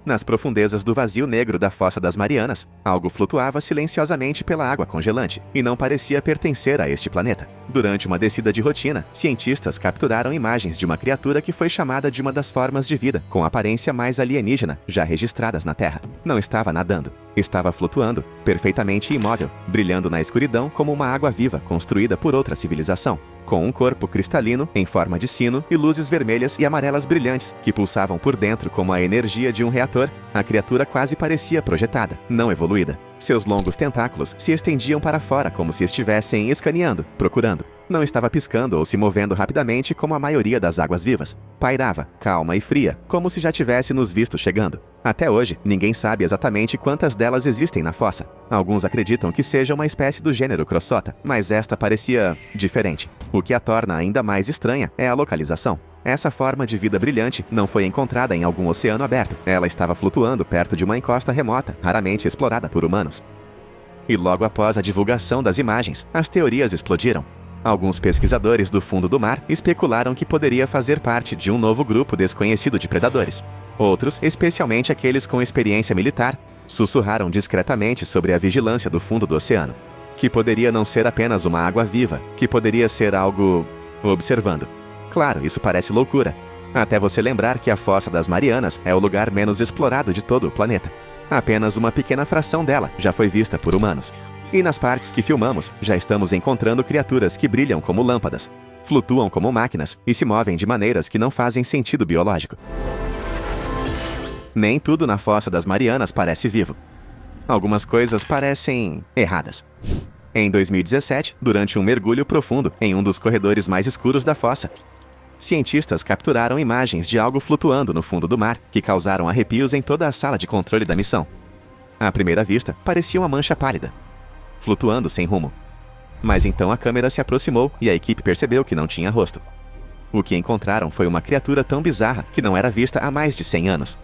Nas profundezas do vazio negro da Fossa das Marianas, algo flutuava silenciosamente pela água congelante e não parecia pertencer a este planeta. Durante uma descida de rotina, cientistas capturaram imagens de uma criatura que foi chamada de uma das formas de vida com aparência mais alienígena já registradas na Terra. Não estava nadando, estava flutuando, perfeitamente imóvel, brilhando na escuridão como uma água viva construída por outra civilização. Com um corpo cristalino, em forma de sino, e luzes vermelhas e amarelas brilhantes, que pulsavam por dentro como a energia de um reator, a criatura quase parecia projetada, não evoluída. Seus longos tentáculos se estendiam para fora como se estivessem escaneando, procurando. Não estava piscando ou se movendo rapidamente como a maioria das águas-vivas. Pairava, calma e fria, como se já tivesse nos visto chegando. Até hoje, ninguém sabe exatamente quantas delas existem na fossa. Alguns acreditam que seja uma espécie do gênero Crossota, mas esta parecia diferente. O que a torna ainda mais estranha é a localização. Essa forma de vida brilhante não foi encontrada em algum oceano aberto. Ela estava flutuando perto de uma encosta remota, raramente explorada por humanos. E logo após a divulgação das imagens, as teorias explodiram. Alguns pesquisadores do fundo do mar especularam que poderia fazer parte de um novo grupo desconhecido de predadores. Outros, especialmente aqueles com experiência militar, sussurraram discretamente sobre a vigilância do fundo do oceano. Que poderia não ser apenas uma água viva, que poderia ser algo observando. Claro, isso parece loucura. Até você lembrar que a Fossa das Marianas é o lugar menos explorado de todo o planeta. Apenas uma pequena fração dela já foi vista por humanos. E nas partes que filmamos, já estamos encontrando criaturas que brilham como lâmpadas, flutuam como máquinas e se movem de maneiras que não fazem sentido biológico. Nem tudo na Fossa das Marianas parece vivo. Algumas coisas parecem erradas. Em 2017, durante um mergulho profundo em um dos corredores mais escuros da fossa, cientistas capturaram imagens de algo flutuando no fundo do mar, que causaram arrepios em toda a sala de controle da missão. À primeira vista, parecia uma mancha pálida, flutuando sem rumo. Mas então a câmera se aproximou e a equipe percebeu que não tinha rosto. O que encontraram foi uma criatura tão bizarra que não era vista há mais de 100 anos.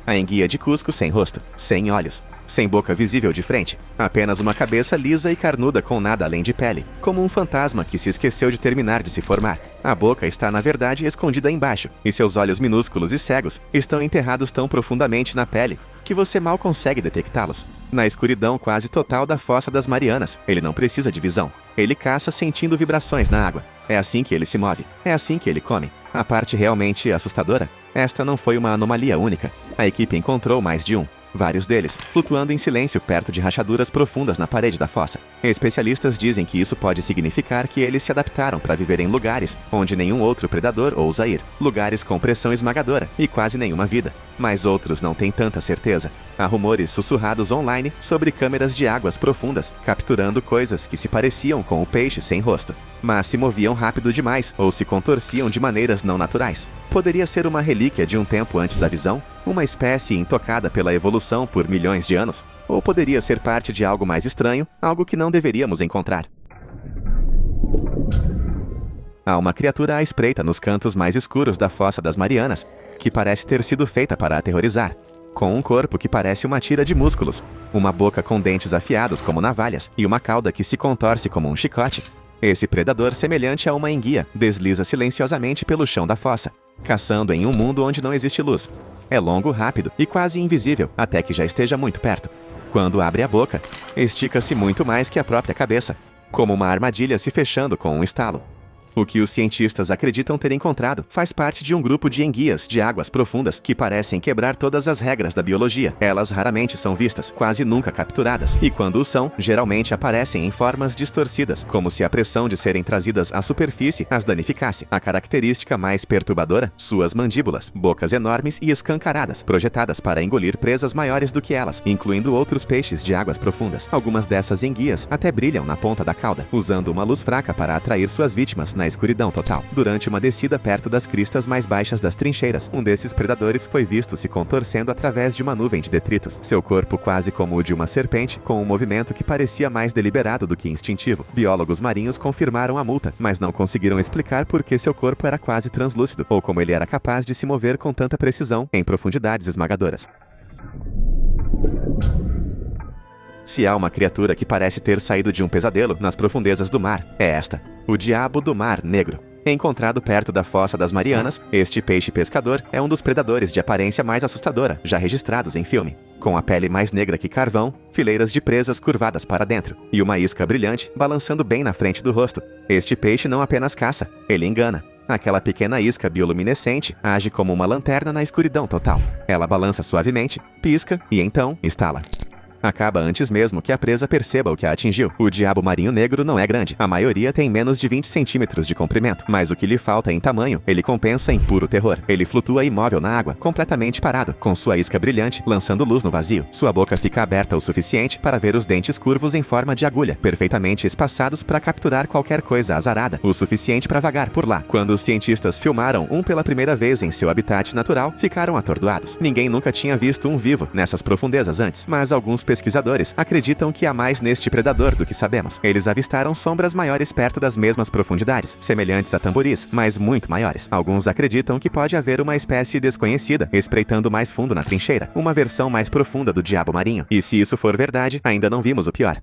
A enguia de Cusco sem rosto, sem olhos, sem boca visível de frente, apenas uma cabeça lisa e carnuda com nada além de pele, como um fantasma que se esqueceu de terminar de se formar. A boca está, na verdade, escondida embaixo, e seus olhos minúsculos e cegos estão enterrados tão profundamente na pele que você mal consegue detectá-los. Na escuridão quase total da Fossa das Marianas, ele não precisa de visão. Ele caça sentindo vibrações na água. É assim que ele se move. É assim que ele come. A parte realmente assustadora? Esta não foi uma anomalia única. A equipe encontrou mais de um. Vários deles flutuando em silêncio perto de rachaduras profundas na parede da fossa. Especialistas dizem que isso pode significar que eles se adaptaram para viver em lugares onde nenhum outro predador ousa ir. Lugares com pressão esmagadora e quase nenhuma vida. Mas outros não têm tanta certeza. Há rumores sussurrados online sobre câmeras de águas profundas, capturando coisas que se pareciam com o peixe sem rosto, mas se moviam rápido demais ou se contorciam de maneiras não naturais. Poderia ser uma relíquia de um tempo antes da visão? Uma espécie intocada pela evolução por milhões de anos? Ou poderia ser parte de algo mais estranho, algo que não deveríamos encontrar? Há uma criatura à espreita nos cantos mais escuros da Fossa das Marianas, que parece ter sido feita para aterrorizar. Com um corpo que parece uma tira de músculos, uma boca com dentes afiados como navalhas e uma cauda que se contorce como um chicote. Esse predador, semelhante a uma enguia, desliza silenciosamente pelo chão da fossa, caçando em um mundo onde não existe luz. É longo, rápido e quase invisível, até que já esteja muito perto. Quando abre a boca, estica-se muito mais que a própria cabeça, como uma armadilha se fechando com um estalo. O que os cientistas acreditam ter encontrado faz parte de um grupo de enguias de águas profundas que parecem quebrar todas as regras da biologia. Elas raramente são vistas, quase nunca capturadas, e quando o são, geralmente aparecem em formas distorcidas, como se a pressão de serem trazidas à superfície as danificasse. A característica mais perturbadora? Suas mandíbulas, bocas enormes e escancaradas, projetadas para engolir presas maiores do que elas, incluindo outros peixes de águas profundas. Algumas dessas enguias até brilham na ponta da cauda, usando uma luz fraca para atrair suas vítimas na escuridão total. Durante uma descida perto das cristas mais baixas das trincheiras, um desses predadores foi visto se contorcendo através de uma nuvem de detritos. Seu corpo quase como o de uma serpente, com um movimento que parecia mais deliberado do que instintivo. Biólogos marinhos confirmaram a multa, mas não conseguiram explicar por que seu corpo era quase translúcido, ou como ele era capaz de se mover com tanta precisão em profundidades esmagadoras. Se há uma criatura que parece ter saído de um pesadelo nas profundezas do mar, é esta. O Diabo do Mar Negro. Encontrado perto da Fossa das Marianas, este peixe pescador é um dos predadores de aparência mais assustadora já registrados em filme. Com a pele mais negra que carvão, fileiras de presas curvadas para dentro e uma isca brilhante balançando bem na frente do rosto. Este peixe não apenas caça, ele engana. Aquela pequena isca bioluminescente age como uma lanterna na escuridão total. Ela balança suavemente, pisca e então estala. Acaba antes mesmo que a presa perceba o que a atingiu. O diabo marinho negro não é grande. A maioria tem menos de 20 centímetros de comprimento. Mas o que lhe falta em tamanho, ele compensa em puro terror. Ele flutua imóvel na água, completamente parado, com sua isca brilhante, lançando luz no vazio. Sua boca fica aberta o suficiente para ver os dentes curvos em forma de agulha, perfeitamente espaçados para capturar qualquer coisa azarada, o suficiente para vagar por lá. Quando os cientistas filmaram um pela primeira vez em seu habitat natural, ficaram atordoados. Ninguém nunca tinha visto um vivo nessas profundezas antes, mas alguns pesquisadores acreditam que há mais neste predador do que sabemos. Eles avistaram sombras maiores perto das mesmas profundidades, semelhantes a tamboris, mas muito maiores. Alguns acreditam que pode haver uma espécie desconhecida espreitando mais fundo na trincheira, uma versão mais profunda do diabo marinho. E se isso for verdade, ainda não vimos o pior.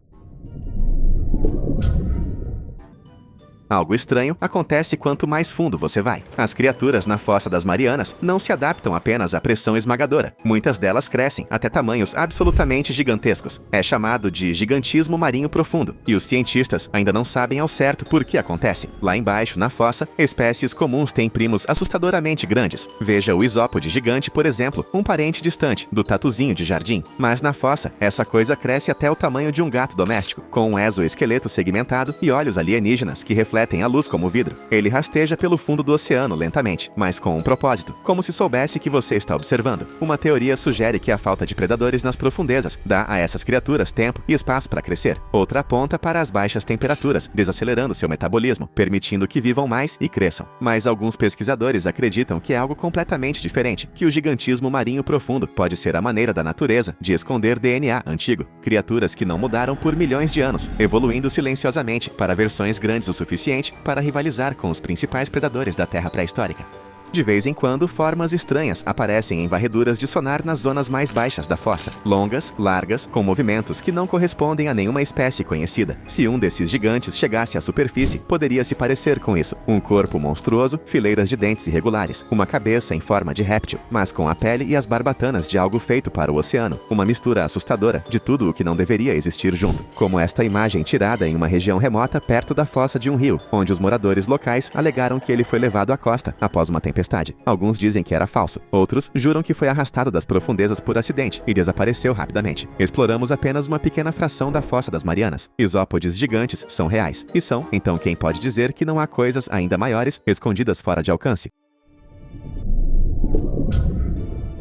Algo estranho acontece quanto mais fundo você vai. As criaturas na Fossa das Marianas não se adaptam apenas à pressão esmagadora. Muitas delas crescem até tamanhos absolutamente gigantescos. É chamado de gigantismo marinho profundo, e os cientistas ainda não sabem ao certo por que acontece. Lá embaixo, na fossa, espécies comuns têm primos assustadoramente grandes. Veja o isópode gigante, por exemplo, um parente distante do tatuzinho de jardim. Mas na fossa, essa coisa cresce até o tamanho de um gato doméstico, com um exoesqueleto segmentado e olhos alienígenas que refletem a luz como vidro. Ele rasteja pelo fundo do oceano lentamente, mas com um propósito, como se soubesse que você está observando. Uma teoria sugere que a falta de predadores nas profundezas dá a essas criaturas tempo e espaço para crescer. Outra aponta para as baixas temperaturas, desacelerando seu metabolismo, permitindo que vivam mais e cresçam. Mas alguns pesquisadores acreditam que é algo completamente diferente, que o gigantismo marinho profundo pode ser a maneira da natureza de esconder DNA antigo, criaturas que não mudaram por milhões de anos, evoluindo silenciosamente para versões grandes o suficiente para rivalizar com os principais predadores da Terra pré-histórica. De vez em quando, formas estranhas aparecem em varreduras de sonar nas zonas mais baixas da fossa. Longas, largas, com movimentos que não correspondem a nenhuma espécie conhecida. Se um desses gigantes chegasse à superfície, poderia se parecer com isso. Um corpo monstruoso, fileiras de dentes irregulares, uma cabeça em forma de réptil, mas com a pele e as barbatanas de algo feito para o oceano. Uma mistura assustadora de tudo o que não deveria existir junto. Como esta imagem tirada em uma região remota perto da fossa de um rio, onde os moradores locais alegaram que ele foi levado à costa após uma tempestade. Alguns dizem que era falso, outros juram que foi arrastado das profundezas por acidente e desapareceu rapidamente. Exploramos apenas uma pequena fração da Fossa das Marianas. Isópodes gigantes são reais, e são, então quem pode dizer que não há coisas ainda maiores escondidas fora de alcance?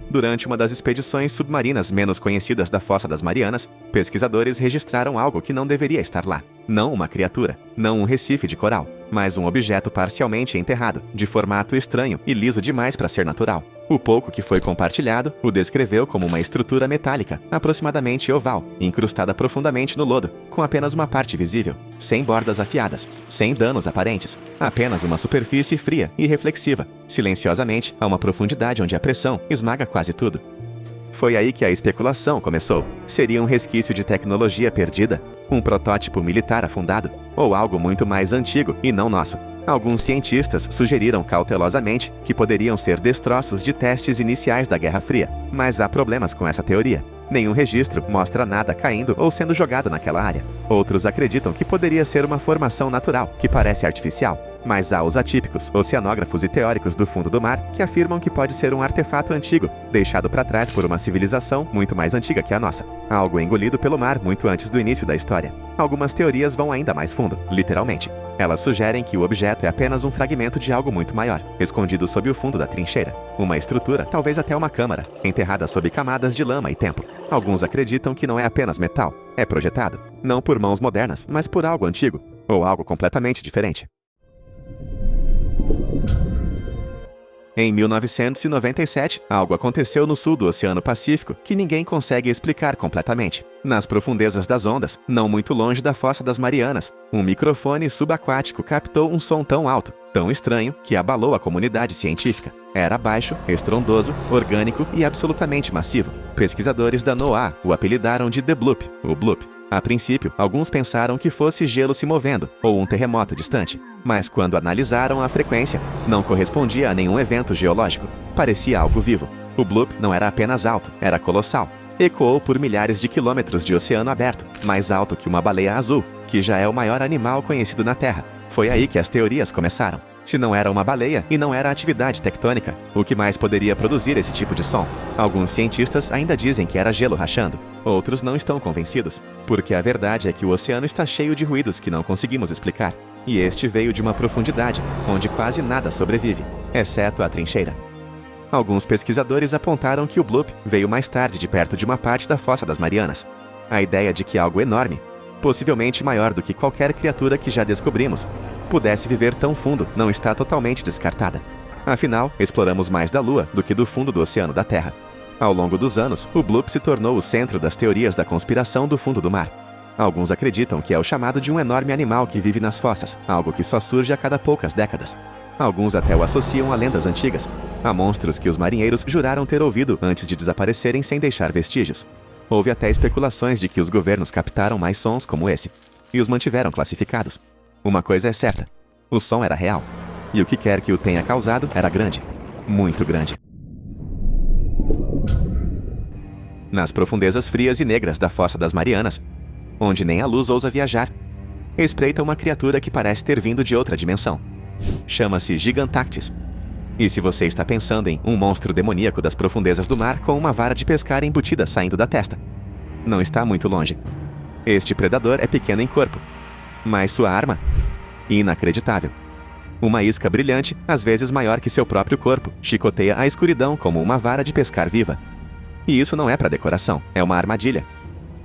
Durante uma das expedições submarinas menos conhecidas da Fossa das Marianas, pesquisadores registraram algo que não deveria estar lá. Não uma criatura, não um recife de coral, mas um objeto parcialmente enterrado, de formato estranho e liso demais para ser natural. O pouco que foi compartilhado o descreveu como uma estrutura metálica, aproximadamente oval, incrustada profundamente no lodo, com apenas uma parte visível, sem bordas afiadas, sem danos aparentes, apenas uma superfície fria e reflexiva, silenciosamente a uma profundidade onde a pressão esmaga quase tudo. Foi aí que a especulação começou. Seria um resquício de tecnologia perdida? Um protótipo militar afundado? Ou algo muito mais antigo e não nosso? Alguns cientistas sugeriram cautelosamente que poderiam ser destroços de testes iniciais da Guerra Fria, mas há problemas com essa teoria. Nenhum registro mostra nada caindo ou sendo jogado naquela área. Outros acreditam que poderia ser uma formação natural, que parece artificial. Mas há os atípicos, oceanógrafos e teóricos do fundo do mar que afirmam que pode ser um artefato antigo, deixado para trás por uma civilização muito mais antiga que a nossa. Algo engolido pelo mar muito antes do início da história. Algumas teorias vão ainda mais fundo, literalmente. Elas sugerem que o objeto é apenas um fragmento de algo muito maior, escondido sob o fundo da trincheira. Uma estrutura, talvez até uma câmara, enterrada sob camadas de lama e tempo. Alguns acreditam que não é apenas metal, é projetado. Não por mãos modernas, mas por algo antigo, ou algo completamente diferente. Em 1997, algo aconteceu no sul do Oceano Pacífico que ninguém consegue explicar completamente. Nas profundezas das ondas, não muito longe da Fossa das Marianas, um microfone subaquático captou um som tão alto, tão estranho, que abalou a comunidade científica. Era baixo, estrondoso, orgânico e absolutamente massivo. Pesquisadores da NOAA o apelidaram de The Bloop, o Bloop. A princípio, alguns pensaram que fosse gelo se movendo ou um terremoto distante, mas quando analisaram a frequência, não correspondia a nenhum evento geológico. Parecia algo vivo. O bloop não era apenas alto, era colossal. Ecoou por milhares de quilômetros de oceano aberto, mais alto que uma baleia azul, que já é o maior animal conhecido na Terra. Foi aí que as teorias começaram. Se não era uma baleia e não era atividade tectônica, o que mais poderia produzir esse tipo de som? Alguns cientistas ainda dizem que era gelo rachando. Outros não estão convencidos, porque a verdade é que o oceano está cheio de ruídos que não conseguimos explicar. E este veio de uma profundidade onde quase nada sobrevive, exceto a trincheira. Alguns pesquisadores apontaram que o bloop veio mais tarde de perto de uma parte da Fossa das Marianas. A ideia de que algo enorme, possivelmente maior do que qualquer criatura que já descobrimos, pudesse viver tão fundo não está totalmente descartada. Afinal, exploramos mais da Lua do que do fundo do oceano da Terra. Ao longo dos anos, o bloop se tornou o centro das teorias da conspiração do fundo do mar. Alguns acreditam que é o chamado de um enorme animal que vive nas fossas, algo que só surge a cada poucas décadas. Alguns até o associam a lendas antigas, a monstros que os marinheiros juraram ter ouvido antes de desaparecerem sem deixar vestígios. Houve até especulações de que os governos captaram mais sons como esse, e os mantiveram classificados. Uma coisa é certa, o som era real, e o que quer que o tenha causado era grande, muito grande. Nas profundezas frias e negras da Fossa das Marianas, onde nem a luz ousa viajar, espreita uma criatura que parece ter vindo de outra dimensão. Chama-se Gigantactis. E se você está pensando em um monstro demoníaco das profundezas do mar com uma vara de pescar embutida saindo da testa, não está muito longe. Este predador é pequeno em corpo, mas sua arma? Inacreditável. Uma isca brilhante, às vezes maior que seu próprio corpo, chicoteia a escuridão como uma vara de pescar viva. E isso não é para decoração, é uma armadilha.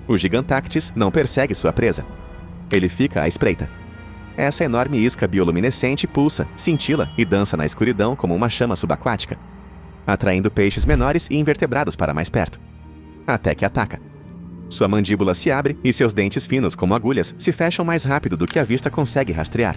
O Gigantactis não persegue sua presa. Ele fica à espreita. Essa enorme isca bioluminescente pulsa, cintila e dança na escuridão como uma chama subaquática, atraindo peixes menores e invertebrados para mais perto. Até que ataca. Sua mandíbula se abre e seus dentes finos como agulhas se fecham mais rápido do que a vista consegue rastrear.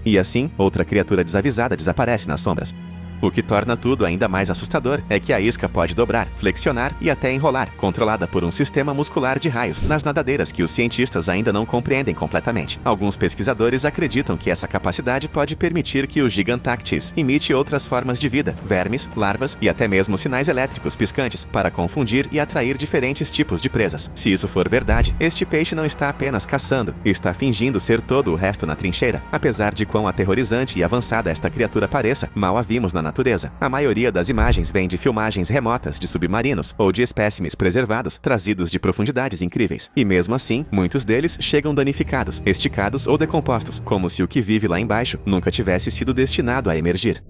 E assim, outra criatura desavisada desaparece nas sombras. O que torna tudo ainda mais assustador é que a isca pode dobrar, flexionar e até enrolar, controlada por um sistema muscular de raios nas nadadeiras que os cientistas ainda não compreendem completamente. Alguns pesquisadores acreditam que essa capacidade pode permitir que o Gigantactis imite outras formas de vida, vermes, larvas e até mesmo sinais elétricos piscantes, para confundir e atrair diferentes tipos de presas. Se isso for verdade, este peixe não está apenas caçando, está fingindo ser todo o resto na trincheira. Apesar de quão aterrorizante e avançada esta criatura pareça, mal a vimos na natureza. A maioria das imagens vem de filmagens remotas de submarinos ou de espécimes preservados trazidos de profundidades incríveis. E mesmo assim, muitos deles chegam danificados, esticados ou decompostos, como se o que vive lá embaixo nunca tivesse sido destinado a emergir.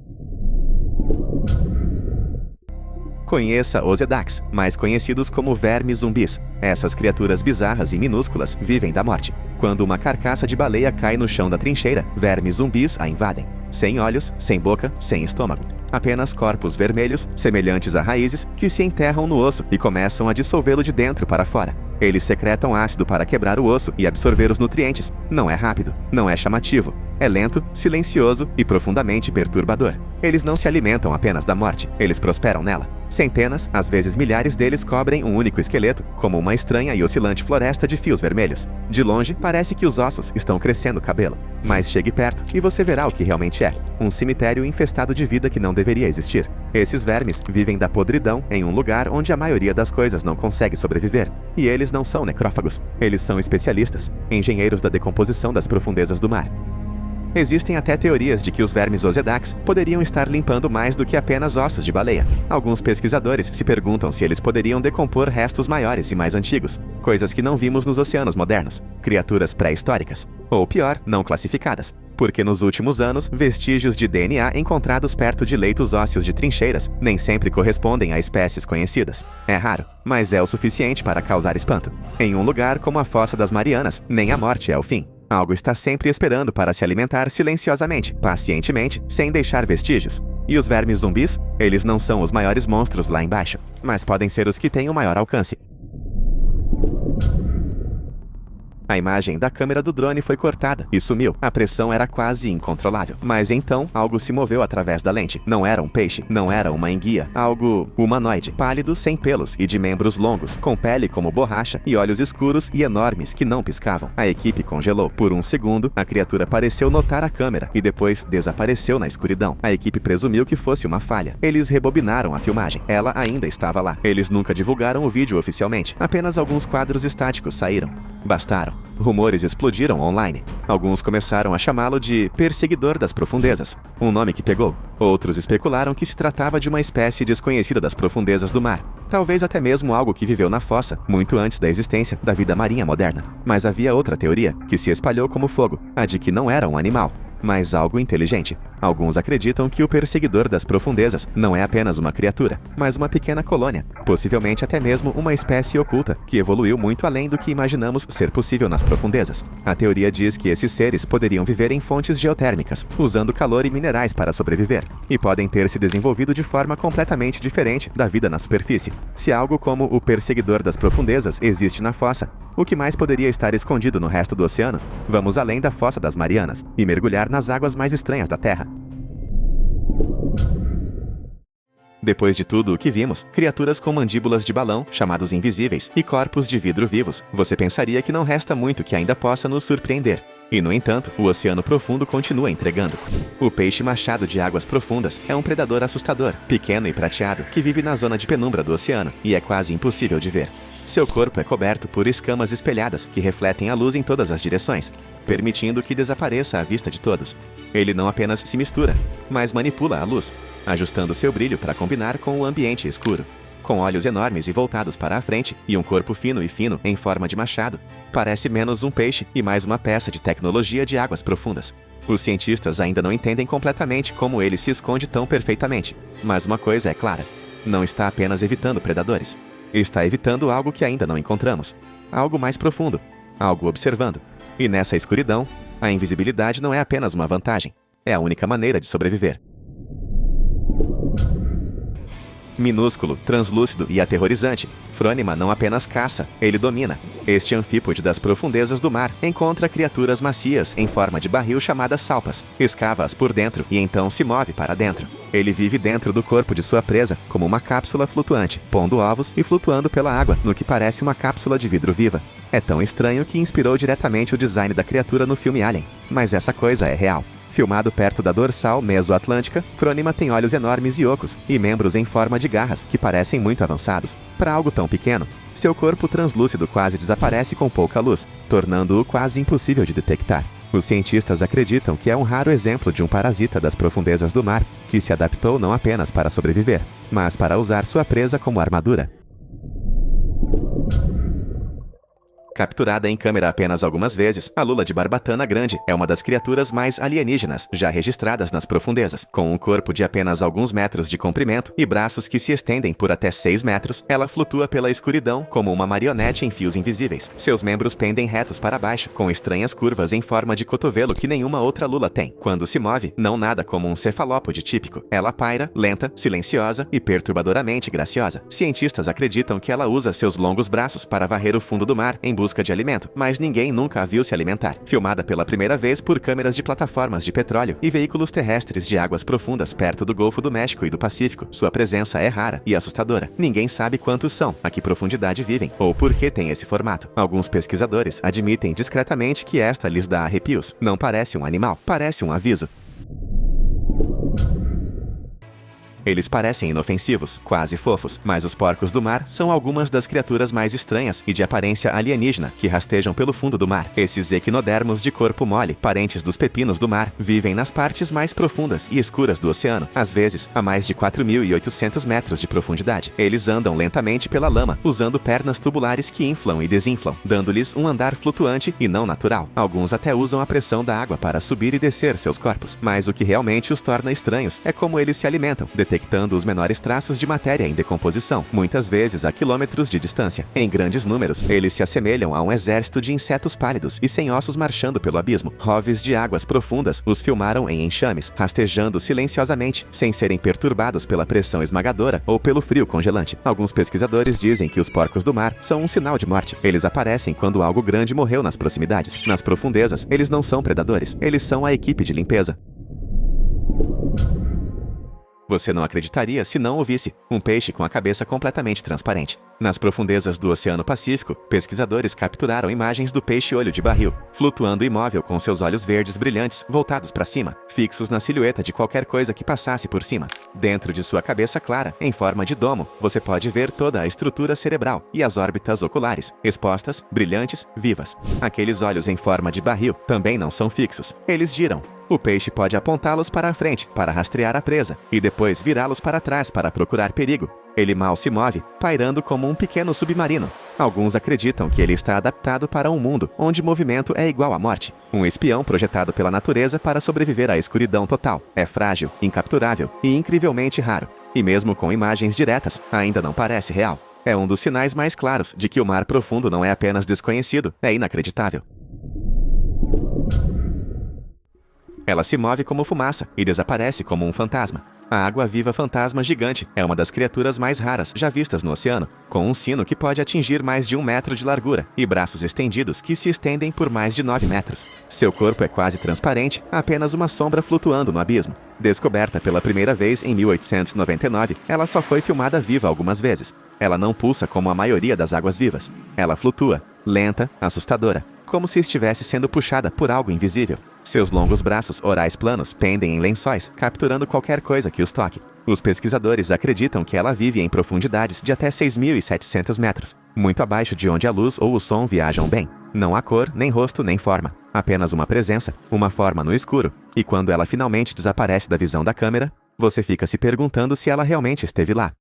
Conheça os Edax, mais conhecidos como vermes zumbis. Essas criaturas bizarras e minúsculas vivem da morte. Quando uma carcaça de baleia cai no chão da trincheira, vermes zumbis a invadem. Sem olhos, sem boca, sem estômago. Apenas corpos vermelhos, semelhantes a raízes, que se enterram no osso e começam a dissolvê-lo de dentro para fora. Eles secretam ácido para quebrar o osso e absorver os nutrientes. Não é rápido, não é chamativo. É lento, silencioso e profundamente perturbador. Eles não se alimentam apenas da morte, eles prosperam nela. Centenas, às vezes milhares deles cobrem um único esqueleto, como uma estranha e oscilante floresta de fios vermelhos. De longe, parece que os ossos estão crescendo cabelo. Mas chegue perto e você verá o que realmente é. Um cemitério infestado de vida que não deveria existir. Esses vermes vivem da podridão em um lugar onde a maioria das coisas não consegue sobreviver. E eles não são necrófagos. Eles são especialistas, engenheiros da decomposição das profundezas do mar. Existem até teorias de que os vermes Osedax poderiam estar limpando mais do que apenas ossos de baleia. Alguns pesquisadores se perguntam se eles poderiam decompor restos maiores e mais antigos, coisas que não vimos nos oceanos modernos, criaturas pré-históricas, ou pior, não classificadas, porque nos últimos anos, vestígios de DNA encontrados perto de leitos ósseos de trincheiras nem sempre correspondem a espécies conhecidas. É raro, mas é o suficiente para causar espanto. Em um lugar como a Fossa das Marianas, nem a morte é o fim. Algo está sempre esperando para se alimentar silenciosamente, pacientemente, sem deixar vestígios. E os vermes zumbis? Eles não são os maiores monstros lá embaixo, mas podem ser os que têm o maior alcance. A imagem da câmera do drone foi cortada e sumiu. A pressão era quase incontrolável. Mas então, algo se moveu através da lente. Não era um peixe, não era uma enguia. Algo humanoide, pálido, sem pelos e de membros longos, com pele como borracha e olhos escuros e enormes que não piscavam. A equipe congelou. Por um segundo, a criatura pareceu notar a câmera e depois desapareceu na escuridão. A equipe presumiu que fosse uma falha. Eles rebobinaram a filmagem. Ela ainda estava lá. Eles nunca divulgaram o vídeo oficialmente. Apenas alguns quadros estáticos saíram. Bastaram. Rumores explodiram online. Alguns começaram a chamá-lo de Perseguidor das Profundezas, um nome que pegou. Outros especularam que se tratava de uma espécie desconhecida das profundezas do mar. Talvez até mesmo algo que viveu na fossa, muito antes da existência da vida marinha moderna. Mas havia outra teoria, que se espalhou como fogo, a de que não era um animal, mas algo inteligente. Alguns acreditam que o Perseguidor das Profundezas não é apenas uma criatura, mas uma pequena colônia, possivelmente até mesmo uma espécie oculta, que evoluiu muito além do que imaginamos ser possível nas profundezas. A teoria diz que esses seres poderiam viver em fontes geotérmicas, usando calor e minerais para sobreviver, e podem ter se desenvolvido de forma completamente diferente da vida na superfície. Se algo como o Perseguidor das Profundezas existe na fossa, o que mais poderia estar escondido no resto do oceano? Vamos além da Fossa das Marianas e mergulhar nas águas mais estranhas da Terra. Depois de tudo o que vimos, criaturas com mandíbulas de balão, chamados invisíveis, e corpos de vidro vivos, você pensaria que não resta muito que ainda possa nos surpreender. E, no entanto, o oceano profundo continua entregando. O peixe machado de águas profundas é um predador assustador, pequeno e prateado, que vive na zona de penumbra do oceano, e é quase impossível de ver. Seu corpo é coberto por escamas espelhadas que refletem a luz em todas as direções, permitindo que desapareça à vista de todos. Ele não apenas se mistura, mas manipula a luz, ajustando seu brilho para combinar com o ambiente escuro. Com olhos enormes e voltados para a frente e um corpo fino em forma de machado, parece menos um peixe e mais uma peça de tecnologia de águas profundas. Os cientistas ainda não entendem completamente como ele se esconde tão perfeitamente, mas uma coisa é clara: não está apenas evitando predadores. Está evitando algo que ainda não encontramos, algo mais profundo, algo observando. E nessa escuridão, a invisibilidade não é apenas uma vantagem, é a única maneira de sobreviver. Minúsculo, translúcido e aterrorizante, Frônima não apenas caça, ele domina. Este anfípode das profundezas do mar encontra criaturas macias em forma de barril chamadas salpas, escava-as por dentro e então se move para dentro. Ele vive dentro do corpo de sua presa, como uma cápsula flutuante, pondo ovos e flutuando pela água, no que parece uma cápsula de vidro viva. É tão estranho que inspirou diretamente o design da criatura no filme Alien. Mas essa coisa é real. Filmado perto da dorsal mesoatlântica, Frônima tem olhos enormes e ocos, e membros em forma de garras, que parecem muito avançados. Para algo tão pequeno, seu corpo translúcido quase desaparece com pouca luz, tornando-o quase impossível de detectar. Os cientistas acreditam que é um raro exemplo de um parasita das profundezas do mar, que se adaptou não apenas para sobreviver, mas para usar sua presa como armadura. Capturada em câmera apenas algumas vezes, a lula de barbatana grande é uma das criaturas mais alienígenas já registradas nas profundezas. Com um corpo de apenas alguns metros de comprimento e braços que se estendem por até 6 metros, ela flutua pela escuridão como uma marionete em fios invisíveis. Seus membros pendem retos para baixo, com estranhas curvas em forma de cotovelo que nenhuma outra lula tem. Quando se move, não nada como um cefalópode típico. Ela paira, lenta, silenciosa e perturbadoramente graciosa. Cientistas acreditam que ela usa seus longos braços para varrer o fundo do mar em busca de alimento, mas ninguém nunca a viu se alimentar. Filmada pela primeira vez por câmeras de plataformas de petróleo e veículos terrestres de águas profundas perto do Golfo do México e do Pacífico, sua presença é rara e assustadora. Ninguém sabe quantos são, a que profundidade vivem, ou por que tem esse formato. Alguns pesquisadores admitem discretamente que esta lhes dá arrepios. Não parece um animal, parece um aviso. Eles parecem inofensivos, quase fofos, mas os porcos do mar são algumas das criaturas mais estranhas e de aparência alienígena que rastejam pelo fundo do mar. Esses equinodermos de corpo mole, parentes dos pepinos do mar, vivem nas partes mais profundas e escuras do oceano, às vezes a mais de 4.800 metros de profundidade. Eles andam lentamente pela lama, usando pernas tubulares que inflam e desinflam, dando-lhes um andar flutuante e não natural. Alguns até usam a pressão da água para subir e descer seus corpos, mas o que realmente os torna estranhos é como eles se alimentam, detectando os menores traços de matéria em decomposição, muitas vezes a quilômetros de distância. Em grandes números, eles se assemelham a um exército de insetos pálidos e sem ossos marchando pelo abismo. Roves de águas profundas os filmaram em enxames, rastejando silenciosamente, sem serem perturbados pela pressão esmagadora ou pelo frio congelante. Alguns pesquisadores dizem que os porcos do mar são um sinal de morte. Eles aparecem quando algo grande morreu nas proximidades. Nas profundezas, eles não são predadores, eles são a equipe de limpeza. Você não acreditaria se não o visse, um peixe com a cabeça completamente transparente. Nas profundezas do Oceano Pacífico, pesquisadores capturaram imagens do peixe-olho de barril, flutuando imóvel com seus olhos verdes brilhantes voltados para cima, fixos na silhueta de qualquer coisa que passasse por cima. Dentro de sua cabeça clara, em forma de domo, você pode ver toda a estrutura cerebral e as órbitas oculares, expostas, brilhantes, vivas. Aqueles olhos em forma de barril também não são fixos, eles giram. O peixe pode apontá-los para a frente, para rastrear a presa, e depois virá-los para trás para procurar perigo. Ele mal se move, pairando como um pequeno submarino. Alguns acreditam que ele está adaptado para um mundo onde movimento é igual à morte. Um espião projetado pela natureza para sobreviver à escuridão total. É frágil, incapturável e incrivelmente raro. E mesmo com imagens diretas, ainda não parece real. É um dos sinais mais claros de que o mar profundo não é apenas desconhecido, é inacreditável. Ela se move como fumaça e desaparece como um fantasma. A água-viva fantasma gigante é uma das criaturas mais raras já vistas no oceano, com um sino que pode atingir mais de 1 metro de largura e braços estendidos que se estendem por mais de 9 metros. Seu corpo é quase transparente, apenas uma sombra flutuando no abismo. Descoberta pela primeira vez em 1899, ela só foi filmada viva algumas vezes. Ela não pulsa como a maioria das águas-vivas. Ela flutua, lenta, assustadora, como se estivesse sendo puxada por algo invisível. Seus longos braços orais planos pendem em lençóis, capturando qualquer coisa que os toque. Os pesquisadores acreditam que ela vive em profundidades de até 6.700 metros, muito abaixo de onde a luz ou o som viajam bem. Não há cor, nem rosto, nem forma. Apenas uma presença, uma forma no escuro. E quando ela finalmente desaparece da visão da câmera, você fica se perguntando se ela realmente esteve lá.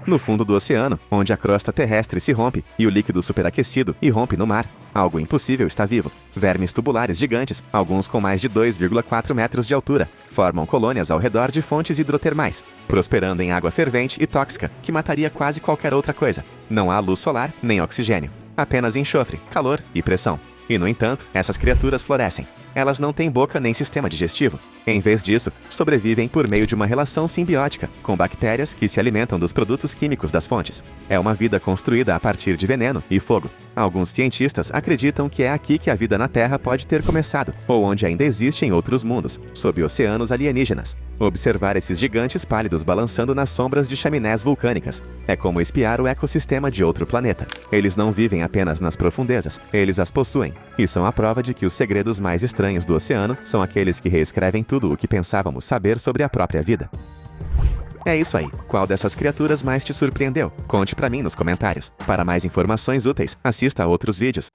No fundo do oceano, onde a crosta terrestre se rompe e o líquido superaquecido irrompe no mar, algo impossível está vivo. Vermes tubulares gigantes, alguns com mais de 2,4 metros de altura, formam colônias ao redor de fontes hidrotermais, prosperando em água fervente e tóxica, que mataria quase qualquer outra coisa. Não há luz solar nem oxigênio, apenas enxofre, calor e pressão. E, no entanto, essas criaturas florescem. Elas não têm boca nem sistema digestivo. Em vez disso, sobrevivem por meio de uma relação simbiótica com bactérias que se alimentam dos produtos químicos das fontes. É uma vida construída a partir de veneno e fogo. Alguns cientistas acreditam que é aqui que a vida na Terra pode ter começado, ou onde ainda existe em outros mundos, sob oceanos alienígenas. Observar esses gigantes pálidos balançando nas sombras de chaminés vulcânicas é como espiar o ecossistema de outro planeta. Eles não vivem apenas nas profundezas, eles as possuem. E são a prova de que os segredos mais estranhos do oceano são aqueles que reescrevem tudo o que pensávamos saber sobre a própria vida. É isso aí. Qual dessas criaturas mais te surpreendeu? Conte pra mim nos comentários. Para mais informações úteis, assista a outros vídeos.